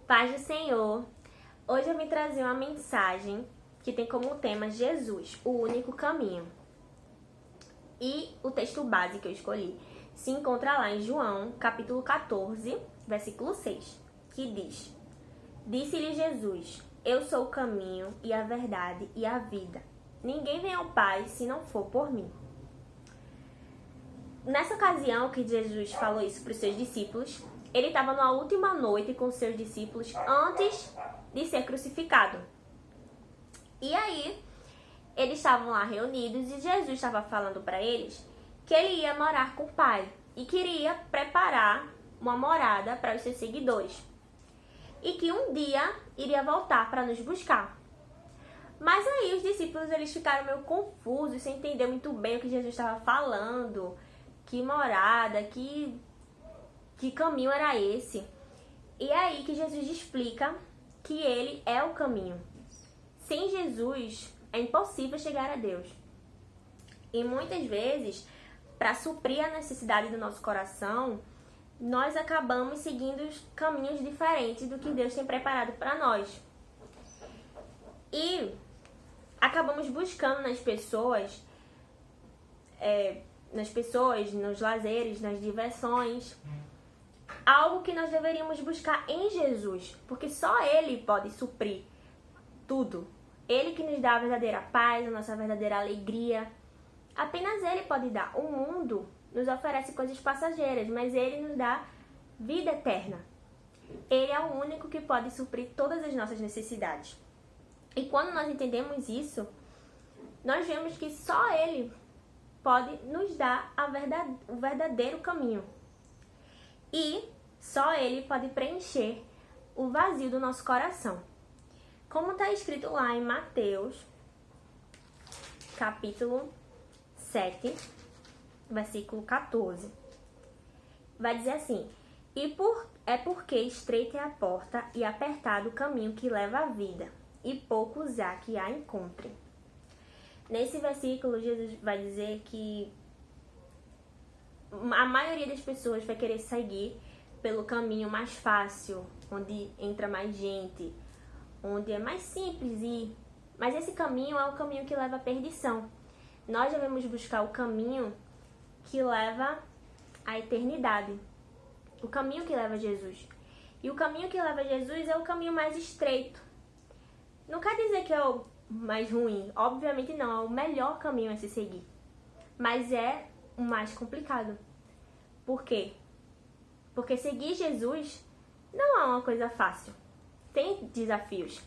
Paz do Senhor. Hoje eu vim trazer uma mensagem que tem como tema Jesus, o único caminho. E o texto base que eu escolhi se encontra lá em João, capítulo 14, versículo 6, que diz: Disse-lhe Jesus: Eu sou o caminho e a verdade e a vida. Ninguém vem ao Pai se não for por mim. Nessa ocasião que Jesus falou isso para os seus discípulos, ele estava na última noite com os seus discípulos antes de ser crucificado. E aí, eles estavam lá reunidos e Jesus estava falando para eles que ele ia morar com o Pai e queria preparar uma morada para os seus seguidores. E que um dia iria voltar para nos buscar. Mas aí os discípulos eles ficaram meio confusos, sem entender muito bem o que Jesus estava falando, que morada, que caminho era esse. E é aí que Jesus explica que ele é o caminho. Sem Jesus é impossível chegar a Deus. E muitas vezes, para suprir a necessidade do nosso coração, nós acabamos seguindo caminhos diferentes do que Deus tem preparado para nós. E acabamos buscando nas pessoas, nos lazeres, nas diversões, algo que nós deveríamos buscar em Jesus, porque só Ele pode suprir tudo. Ele que nos dá a verdadeira paz, a nossa verdadeira alegria. Apenas Ele pode dar. O mundo nos oferece coisas passageiras, mas Ele nos dá vida eterna. Ele é o único que pode suprir todas as nossas necessidades. E quando nós entendemos isso, nós vemos que só Ele pode nos dar o verdadeiro caminho. E só Ele pode preencher o vazio do nosso coração. Como está escrito lá em Mateus, capítulo 7, versículo 14. Vai dizer assim: porque estreita é a porta e apertado o caminho que leva à vida, e poucos há que a encontrem. Nesse versículo, Jesus vai dizer que a maioria das pessoas vai querer seguir pelo caminho mais fácil, onde entra mais gente, onde é mais simples ir. Mas esse caminho é o caminho que leva à perdição. Nós devemos buscar o caminho que leva à eternidade. O caminho que leva a Jesus. E o caminho que leva a Jesus é o caminho mais estreito. Não quer dizer que é o mais ruim. Obviamente não, é o melhor caminho a se seguir. Mas é o mais complicado. Por quê? Porque seguir Jesus não é uma coisa fácil. Tem desafios.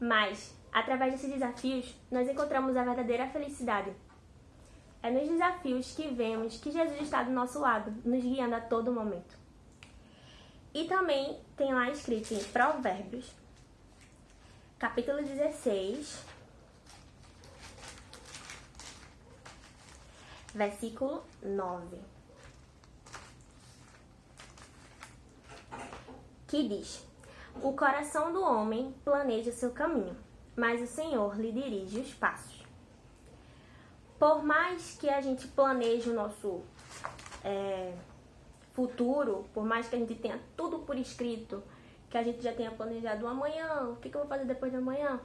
Mas, através desses desafios, nós encontramos a verdadeira felicidade. É nos desafios que vemos que Jesus está do nosso lado, nos guiando a todo momento. E também tem lá escrito em Provérbios, capítulo 16, versículo 9, que diz: O coração do homem planeja seu caminho, mas o Senhor lhe dirige os passos. Por mais que a gente planeje o nosso futuro, por mais que a gente tenha tudo por escrito, que a gente já tenha planejado o amanhã, o que eu vou fazer depois de amanhã,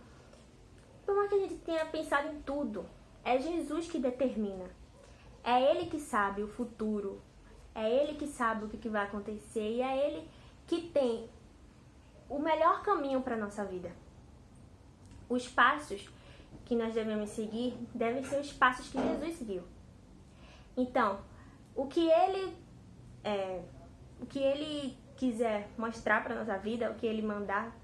por mais que a gente tenha pensado em tudo, é Jesus que determina. É Ele que sabe o futuro, é Ele que sabe o que vai acontecer e é Ele que tem o melhor caminho para a nossa vida. Os passos que nós devemos seguir devem ser os passos que Jesus seguiu. Então, o que Ele quiser mostrar para a nossa vida, o que Ele mandar,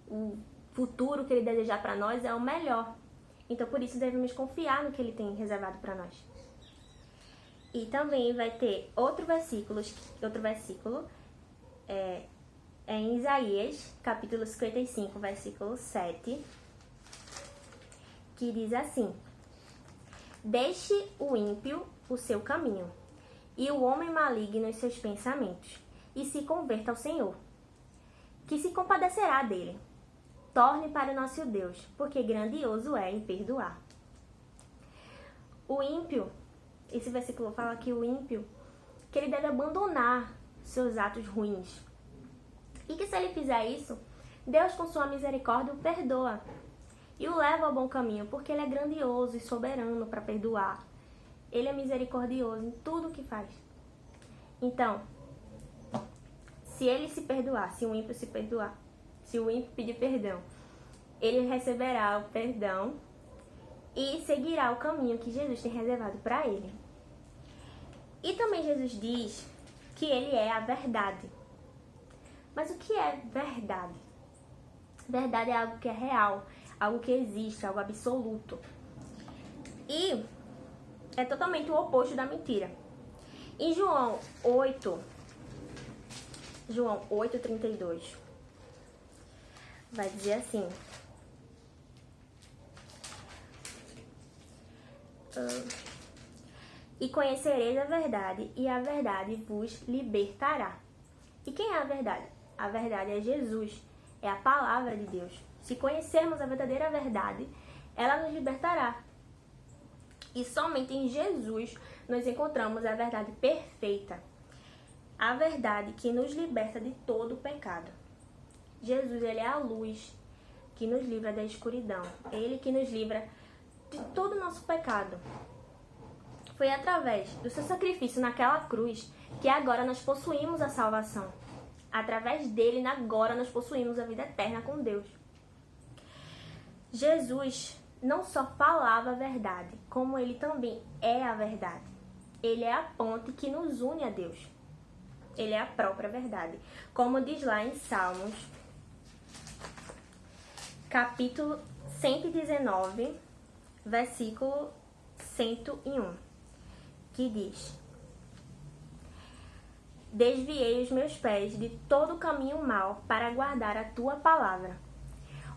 o futuro que Ele desejar para nós é o melhor. Então, por isso, devemos confiar no que Ele tem reservado para nós. E também vai ter outro versículo é em Isaías, capítulo 55, versículo 7, que diz assim: Deixe o ímpio o seu caminho, e o homem maligno os seus pensamentos, e se converta ao Senhor, que se compadecerá dele. Torne para o nosso Deus, porque grandioso é em perdoar. O ímpio, esse versículo fala que o ímpio, que ele deve abandonar seus atos ruins. E que se ele fizer isso, Deus com sua misericórdia o perdoa e o leva ao bom caminho, porque ele é grandioso e soberano para perdoar. Ele é misericordioso em tudo o que faz. Então, se ele se perdoar, se o ímpio se perdoar, se o ímpio pedir perdão, ele receberá o perdão e seguirá o caminho que Jesus tem reservado para ele. E também Jesus diz que ele é a verdade. Mas o que é verdade? Verdade é algo que é real, algo que existe, algo absoluto. E é totalmente o oposto da mentira. Em João 8:32, vai dizer assim: e conhecereis a verdade, e a verdade vos libertará. E quem é a verdade? A verdade é Jesus, é a palavra de Deus. Se conhecermos a verdadeira verdade, ela nos libertará. E somente em Jesus nós encontramos a verdade perfeita, a verdade que nos liberta de todo o pecado. Jesus, ele é a luz que nos livra da escuridão, ele que nos livra de todo o nosso pecado. Foi através do seu sacrifício naquela cruz que agora nós possuímos a salvação. Através dele, agora nós possuímos a vida eterna com Deus. Jesus não só falava a verdade, como ele também é a verdade. Ele é a ponte que nos une a Deus. Ele é a própria verdade. Como diz lá em Salmos, capítulo 119, versículo 101, que diz: desviei os meus pés de todo o caminho mau para guardar a tua palavra.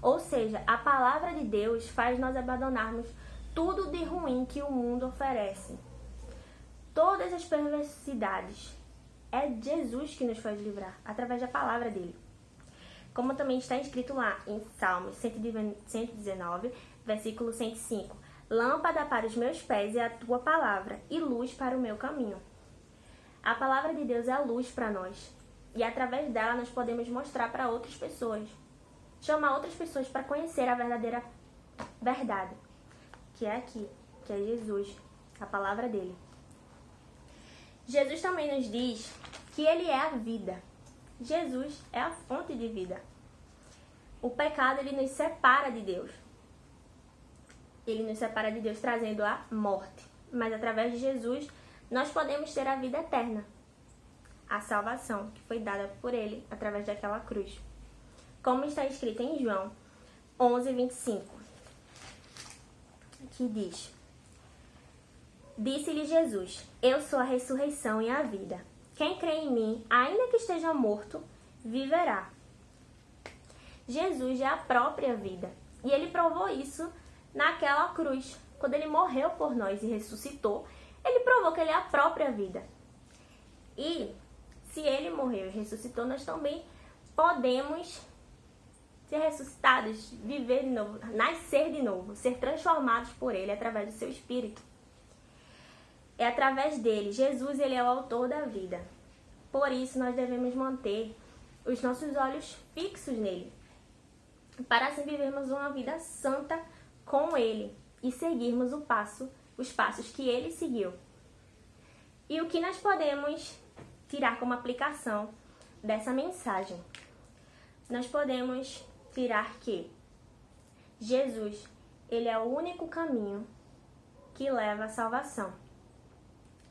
Ou seja, a palavra de Deus faz nós abandonarmos tudo de ruim que o mundo oferece. Todas as perversidades. É Jesus que nos faz livrar, através da palavra dele. Como também está escrito lá em Salmos 119, versículo 105. Lâmpada para os meus pés é a tua palavra e luz para o meu caminho. A palavra de Deus é a luz para nós. E através dela nós podemos mostrar para outras pessoas. Chamar outras pessoas para conhecer a verdadeira verdade. Que é aqui, que é Jesus, a palavra dele. Jesus também nos diz que ele é a vida. Jesus é a fonte de vida. O pecado, ele nos separa de Deus. Ele nos separa de Deus trazendo a morte. Mas através de Jesus, nós podemos ter a vida eterna. A salvação que foi dada por ele através daquela cruz. Como está escrito em João 11:25. Que diz: disse-lhe Jesus: eu sou a ressurreição e a vida. Quem crê em mim, ainda que esteja morto, viverá. Jesus é a própria vida. E ele provou isso naquela cruz. Quando ele morreu por nós e ressuscitou, ele provou que ele é a própria vida. E se ele morreu e ressuscitou, nós também podemos ser ressuscitados, viver de novo, nascer de novo, ser transformados por ele através do seu Espírito. É através dele. Jesus, ele é o autor da vida. Por isso, nós devemos manter os nossos olhos fixos nele, para assim vivermos uma vida santa com ele e seguirmos os passos que ele seguiu. E o que nós podemos tirar como aplicação dessa mensagem? Nós podemos tirar que Jesus, ele é o único caminho que leva à salvação.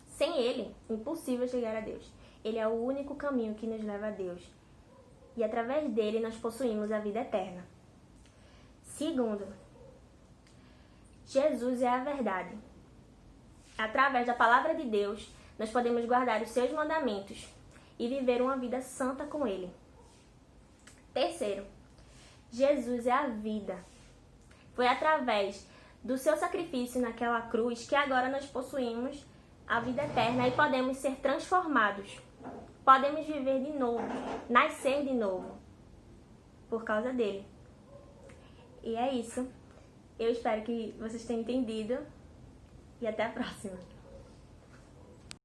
Sem ele, impossível chegar a Deus. Ele é o único caminho que nos leva a Deus. E através dele nós possuímos a vida eterna. Segundo, Jesus é a verdade. Através da palavra de Deus, nós podemos guardar os seus mandamentos e viver uma vida santa com ele. Terceiro, Jesus é a vida. Foi através do seu sacrifício naquela cruz que agora nós possuímos a vida eterna e podemos ser transformados. Podemos viver de novo, nascer de novo, por causa dele. E é isso. Eu espero que vocês tenham entendido e até a próxima.